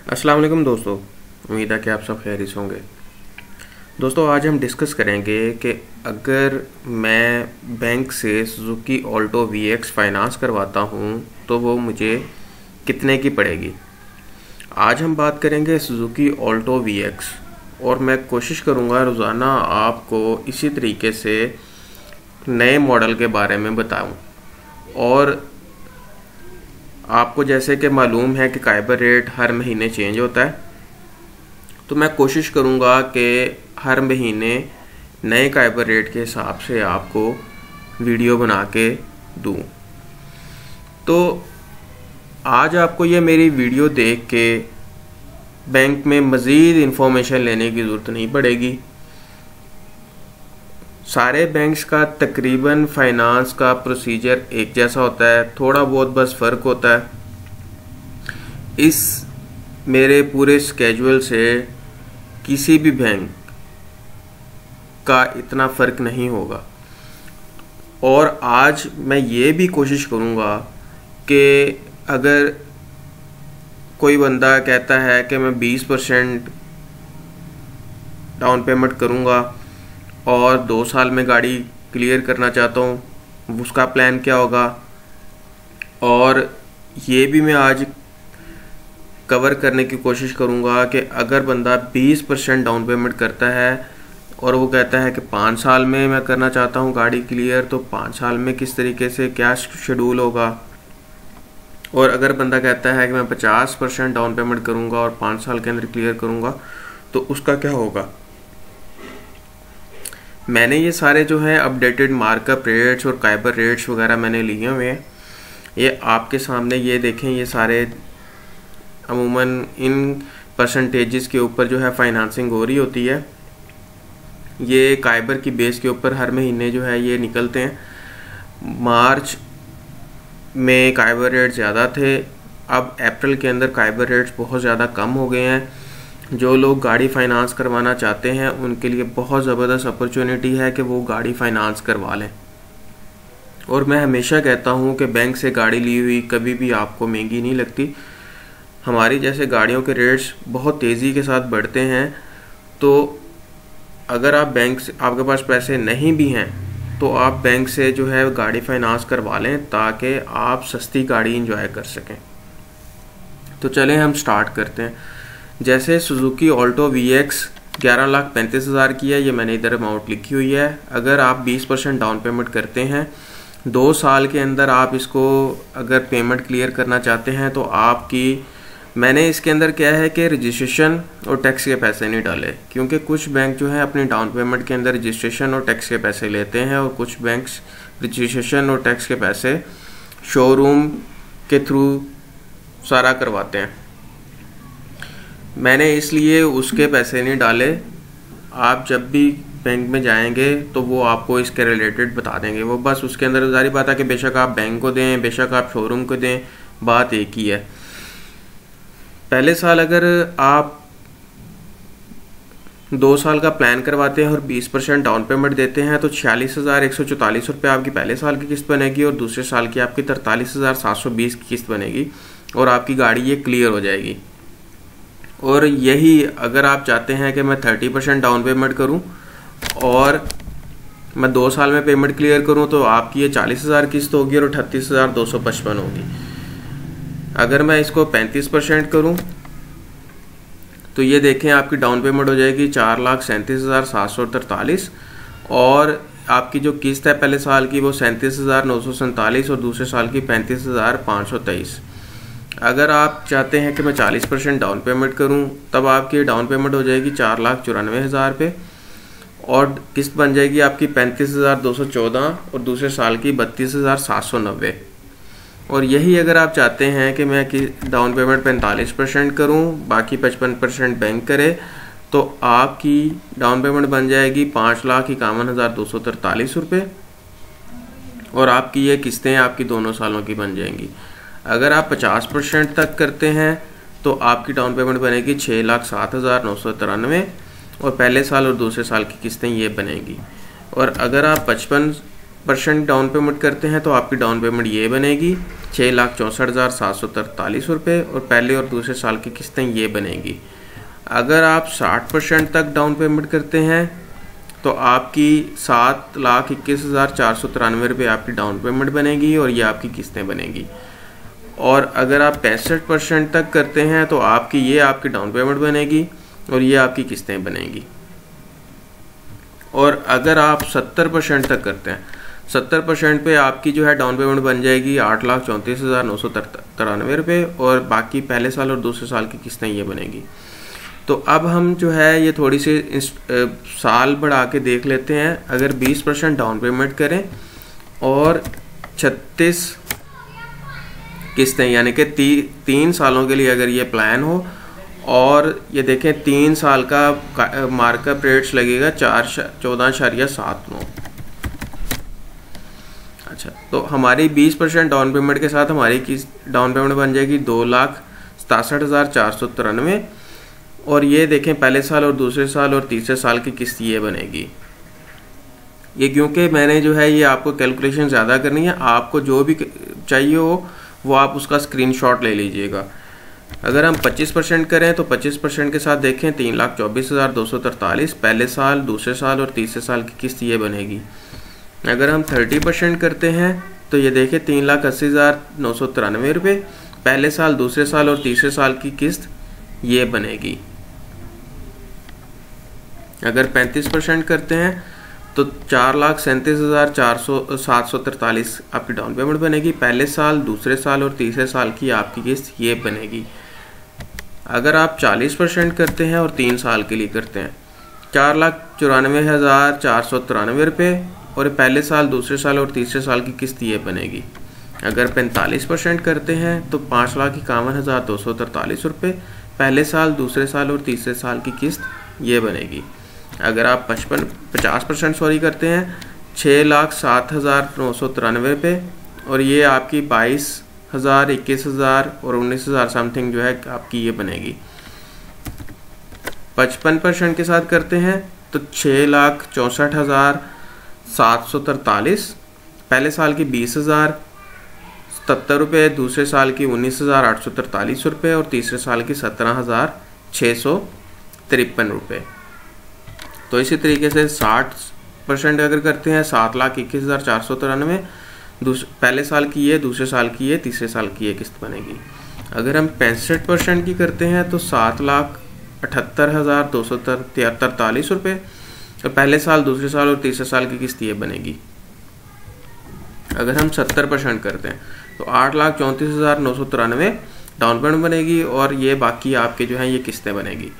अस्सलाम वालेकुम दोस्तों, उम्मीद है कि आप सब खैरियत से होंगे। दोस्तों, आज हम डिस्कस करेंगे कि अगर मैं बैंक से सुजुकी ऑल्टो वीएक्स फाइनेंस करवाता हूं तो वो मुझे कितने की पड़ेगी। आज हम बात करेंगे सुजुकी ऑल्टो वीएक्स और मैं कोशिश करूंगा रोज़ाना आपको इसी तरीके से नए मॉडल के बारे में बताऊं। और आपको जैसे कि मालूम है कि काइबर रेट हर महीने चेंज होता है, तो मैं कोशिश करूंगा कि हर महीने नए काइबर रेट के हिसाब से आपको वीडियो बना के दूं। तो आज आपको ये मेरी वीडियो देख के बैंक में मज़ीद इंफॉर्मेशन लेने की ज़रूरत नहीं पड़ेगी। सारे बैंक्स का तकरीबन फाइनेंस का प्रोसीजर एक जैसा होता है, थोड़ा बहुत बस फ़र्क होता है। इस मेरे पूरे स्केड्यूल से किसी भी बैंक का इतना फ़र्क नहीं होगा। और आज मैं ये भी कोशिश करूँगा कि अगर कोई बंदा कहता है कि मैं 20% डाउन पेमेंट करूँगा और 2 साल में गाड़ी क्लियर करना चाहता हूँ, उसका प्लान क्या होगा, और ये भी मैं आज कवर करने की कोशिश करूँगा कि अगर बंदा 20% डाउन पेमेंट करता है और वो कहता है कि 5 साल में मैं करना चाहता हूँ गाड़ी क्लियर, तो 5 साल में किस तरीके से क्या शेड्यूल होगा। और अगर बंदा कहता है कि मैं 50% डाउन पेमेंट करूँगा और 5 साल के अंदर क्लियर करूँगा, तो उसका क्या होगा। मैंने ये सारे जो है अपडेटेड मार्कअप रेट्स और काइबर रेट्स वगैरह मैंने लिए हुए हैं। ये आपके सामने ये देखें, ये सारे अमूमन इन परसेंटेजेस के ऊपर जो है फाइनेंसिंग हो रही होती है। ये काइबर की बेस के ऊपर हर महीने जो है ये निकलते हैं। मार्च में काइबर रेट ज़्यादा थे, अब अप्रैल के अंदर काइबर रेट्स बहुत ज़्यादा कम हो गए हैं। जो लोग गाड़ी फाइनेंस करवाना चाहते हैं उनके लिए बहुत ज़बरदस्त अपॉर्चुनिटी है कि वो गाड़ी फाइनेंस करवा लें। और मैं हमेशा कहता हूं कि बैंक से गाड़ी ली हुई कभी भी आपको महंगी नहीं लगती। हमारी जैसे गाड़ियों के रेट्स बहुत तेज़ी के साथ बढ़ते हैं, तो अगर आप बैंक से, आपके पास पैसे नहीं भी हैं, तो आप बैंक से जो है गाड़ी फाइनेंस करवा लें ताकि आप सस्ती गाड़ी इंजॉय कर सकें। तो चलें हम स्टार्ट करते हैं। जैसे सुजुकी ऑल्टो वीएक्स 11,35,000 की है, ये मैंने इधर अमाउंट लिखी हुई है। अगर आप 20% डाउन पेमेंट करते हैं, 2 साल के अंदर आप इसको अगर पेमेंट क्लियर करना चाहते हैं, तो आपकी, मैंने इसके अंदर क्या है कि रजिस्ट्रेशन और टैक्स के पैसे नहीं डाले, क्योंकि कुछ बैंक जो है अपनी डाउन पेमेंट के अंदर रजिस्ट्रेशन और टैक्स के पैसे लेते हैं और कुछ बैंक्स रजिस्ट्रेशन और टैक्स के पैसे शोरूम के थ्रू सारा करवाते हैं। मैंने इसलिए उसके पैसे नहीं डाले। आप जब भी बैंक में जाएंगे तो वो आपको इसके रिलेटेड बता देंगे। वो बस उसके अंदर जारी बात है कि बेशक आप बैंक को दें, बेशक आप शोरूम को दें, बात एक ही है। पहले साल अगर आप 2 साल का प्लान करवाते हैं और 20% डाउन पेमेंट देते हैं, तो 46,144 रुपये आपकी पहले साल की किस्त बनेगी और दूसरे साल की आपकी 43,720 की किस्त बनेगी और आपकी गाड़ी ये क्लियर हो जाएगी। और यही अगर आप चाहते हैं कि मैं 30% डाउन पेमेंट करूं और मैं 2 साल में पेमेंट क्लियर करूं, तो आपकी ये 40,000 किस्त होगी और 38,255 होगी। अगर मैं इसको 35% करूं, तो ये देखें आपकी डाउन पेमेंट हो जाएगी 4,37,743 और आपकी जो किस्त है पहले साल की वो 37,947 और दूसरे साल की 35,523। अगर आप चाहते हैं कि मैं 40% डाउन पेमेंट करूं, तब आपकी डाउन पेमेंट हो जाएगी 4,94,000 रुपये और किस्त बन जाएगी आपकी 35,214 और दूसरे साल की 32,790। और यही अगर आप चाहते हैं कि मैं डाउन पेमेंट 45% करूं, बाकी 55% बैंक करे, तो आपकी डाउन पेमेंट बन जाएगी 5,51,243 रुपये और आपकी ये किस्तें आपकी दोनों सालों की बन जाएंगी। अगर आप 50% तक करते हैं तो आपकी डाउन पेमेंट बनेगी 6,07,993 और पहले साल और दूसरे साल की किस्तें ये बनेगी। और अगर आप 55 50% डाउन पेमेंट करते हैं तो आपकी डाउन पेमेंट ये बनेगी 6,64,743 रुपये और पहले और दूसरे साल की किस्तें ये बनेगी। अगर आप 60% तक डाउन पेमेंट करते हैं तो आपकी 7,21,493 रुपये आपकी डाउन पेमेंट बनेगी और ये आपकी किस्तें बनेगी। और अगर आप 65% तक करते हैं तो ये आपकी डाउन पेमेंट बनेगी और ये आपकी किस्तें बनेगी। और अगर आप 70% तक करते हैं, 70% पे आपकी जो है डाउन पेमेंट बन जाएगी 8,34,993 रुपये और बाकी पहले साल और दूसरे साल की किस्तें ये बनेगी। तो अब हम जो है ये थोड़ी सी साल बढ़ा के देख लेते हैं। अगर 20% डाउन पेमेंट करें और 36 किस्तें यानी कि 3 सालों के लिए अगर ये प्लान हो और ये देखें 3 साल का मार्कअप रेट्स लगेगा 14.79। अच्छा, तो हमारी 20% डाउन पेमेंट के साथ हमारी डाउन पेमेंट बन जाएगी 2,67,493 और ये देखें पहले साल और दूसरे साल और तीसरे साल की किस्त ये बनेगी। ये क्योंकि मैंने जो है ये आपको कैलकुलेशन ज़्यादा करनी है, आपको जो भी चाहिए हो वो आप उसका स्क्रीनशॉट ले लीजिएगा। अगर हम 25% करें तो 25% के साथ देखें 3,24,243 पहले साल, दूसरे साल और तीसरे साल की किस्त ये बनेगी। अगर हम 30% करते हैं तो ये देखें 3,80,993 रुपये पहले साल, दूसरे साल और तीसरे साल की किस्त ये बनेगी। अगर 35% करते हैं तो 4,37,743 आपकी डाउन पेमेंट बनेगी पहले साल, दूसरे साल और तीसरे साल की आपकी किस्त ये बनेगी। अगर आप 40% करते हैं और 3 साल के लिए करते हैं 4,94,493 रुपये और पहले साल, दूसरे साल और तीसरे साल की किस्त ये बनेगी। अगर 45% करते हैं तो 5,51,243 रुपये पहले साल, दूसरे साल और तीसरे साल की किस्त ये बनेगी। अगर आप 50% करते हैं 6,07,993 रुपये और ये आपकी 22,000, 21,000 और 19,000 समथिंग जो है आपकी ये बनेगी। 55% के साथ करते हैं तो 6,64,743 पहले साल की 20,070 रुपये, दूसरे साल की 19,843 रुपये और तीसरे साल की 17,653 रुपये। तो इसी तरीके से 60% अगर करते हैं 7,21,493 पहले साल की ये, दूसरे साल की ये, तीसरे साल की ये किस्त बनेगी। अगर हम 65% की करते हैं तो 7,78,243 रुपये और पहले साल, दूसरे साल और तीसरे साल की किस्त ये बनेगी। अगर हम 70% करते हैं तो 8,34,993 डाउन पेमेंट बनेगी और ये बाकी आपके जो हैं ये किस्तें बनेगी।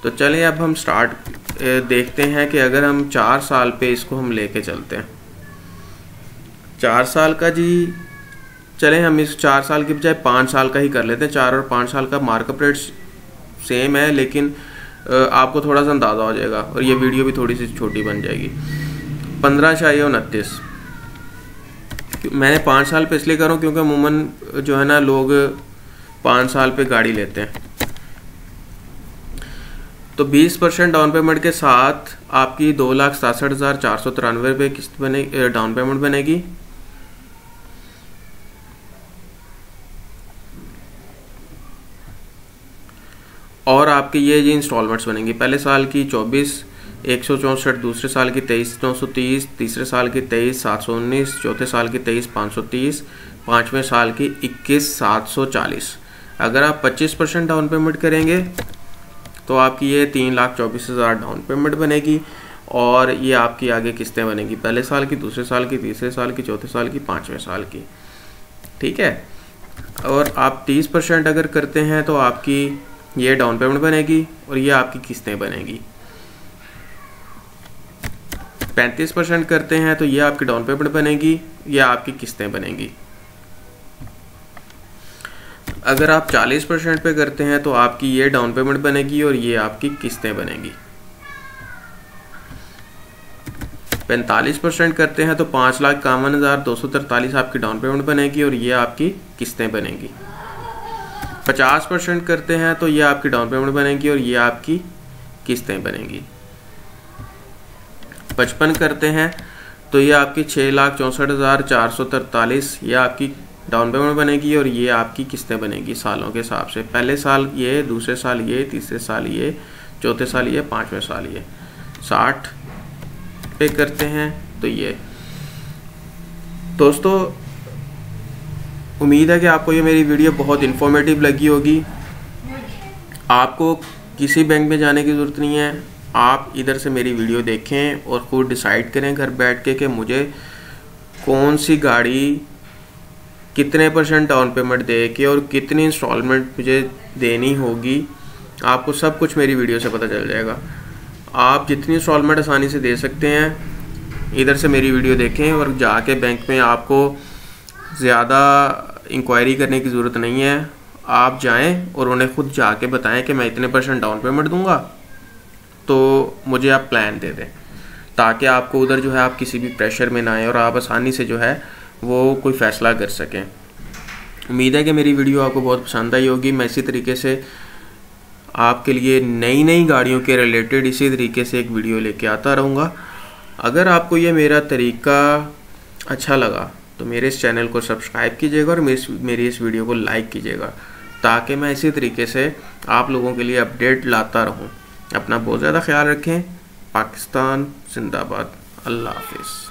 तो चलें अब हम देखते हैं कि अगर हम 4 साल पे इसको हम लेके चलते हैं 4 साल का जी, चलें हम इस 4 साल की बजाय 5 साल का ही कर लेते हैं। 4 और 5 साल का मार्कअप रेट सेम है लेकिन आपको थोड़ा सा अंदाज़ा हो जाएगा और ये वीडियो भी थोड़ी सी छोटी बन जाएगी। 15,29 मैंने 5 साल पे इसलिए कर रहा हूँ क्योंकि अमूमन जो है ना लोग 5 साल पे गाड़ी लेते हैं। तो 20% डाउन पेमेंट के साथ आपकी 2,67,493 रुपये किस्त डाउन पेमेंट बनेगी। और आपके ये इंस्टॉलमेंट्स बनेंगी पहले साल की 24,164, दूसरे साल की 23,930, तीसरे साल की 23,719, चौथे साल की 23,530, पाँचवें साल की 21,740। अगर आप 25% डाउन पेमेंट करेंगे तो आपकी ये 3,24,000 डाउन पेमेंट बनेगी और ये आपकी आगे किस्तें बनेगी पहले साल की, दूसरे साल की, तीसरे साल की, चौथे साल की, पाँचवें साल की। ठीक है। और आप 30% अगर करते हैं तो आपकी ये डाउन पेमेंट बनेगी और ये आपकी किस्तें बनेगी। 35% करते हैं तो ये आपकी डाउन पेमेंट बनेगी, ये आपकी किस्तें बनेगी। अगर आप 40% पे करते हैं तो आपकी ये डाउन पेमेंट बनेगी और ये आपकी किस्तें बनेगी। 45% करते हैं तो 5,51,243 आपकी डाउन पेमेंट बनेगी और ये आपकी किस्तें बनेगी। 50% करते हैं तो ये आपकी डाउन पेमेंट बनेगी और ये आपकी किस्तें बनेगी। 55 करते हैं तो ये आपकी 6,64,443 ये आपकी डाउन पेमेंट बनेगी और ये आपकी किस्तें बनेगी सालों के हिसाब से। पहले साल ये, दूसरे साल ये, तीसरे साल ये, चौथे साल ये, पाँचवें साल ये। 60 पे करते हैं तो ये। दोस्तों उम्मीद है कि आपको ये मेरी वीडियो बहुत इन्फॉर्मेटिव लगी होगी। आपको किसी बैंक में जाने की ज़रूरत नहीं है, आप इधर से मेरी वीडियो देखें और ख़ुद डिसाइड करें घर बैठ के कि मुझे कौन सी गाड़ी कितने % डाउन पेमेंट दे के और कितनी इंस्टॉलमेंट मुझे देनी होगी। आपको सब कुछ मेरी वीडियो से पता चल जाएगा। आप जितनी इंस्टॉलमेंट आसानी से दे सकते हैं इधर से मेरी वीडियो देखें और जाके बैंक में आपको ज़्यादा इंक्वायरी करने की ज़रूरत नहीं है। आप जाएं और उन्हें खुद जाके बताएं कि मैं इतने % डाउन पेमेंट दूंगा, तो मुझे आप प्लान दे दें, ताकि आपको उधर जो है आप किसी भी प्रेशर में ना आए और आप आसानी से जो है वो कोई फ़ैसला कर सकें। उम्मीद है कि मेरी वीडियो आपको बहुत पसंद आई होगी। मैं इसी तरीके से आपके लिए नई नई गाड़ियों के रिलेटेड इसी तरीके से एक वीडियो लेके आता रहूँगा। अगर आपको ये मेरा तरीका अच्छा लगा तो मेरे इस चैनल को सब्सक्राइब कीजिएगा और मेरी इस वीडियो को लाइक कीजिएगा, ताकि मैं इसी तरीके से आप लोगों के लिए अपडेट लाता रहूं। अपना बहुत ज़्यादा ख्याल रखें। पाकिस्तान जिंदाबाद। अल्लाह हाफिज़।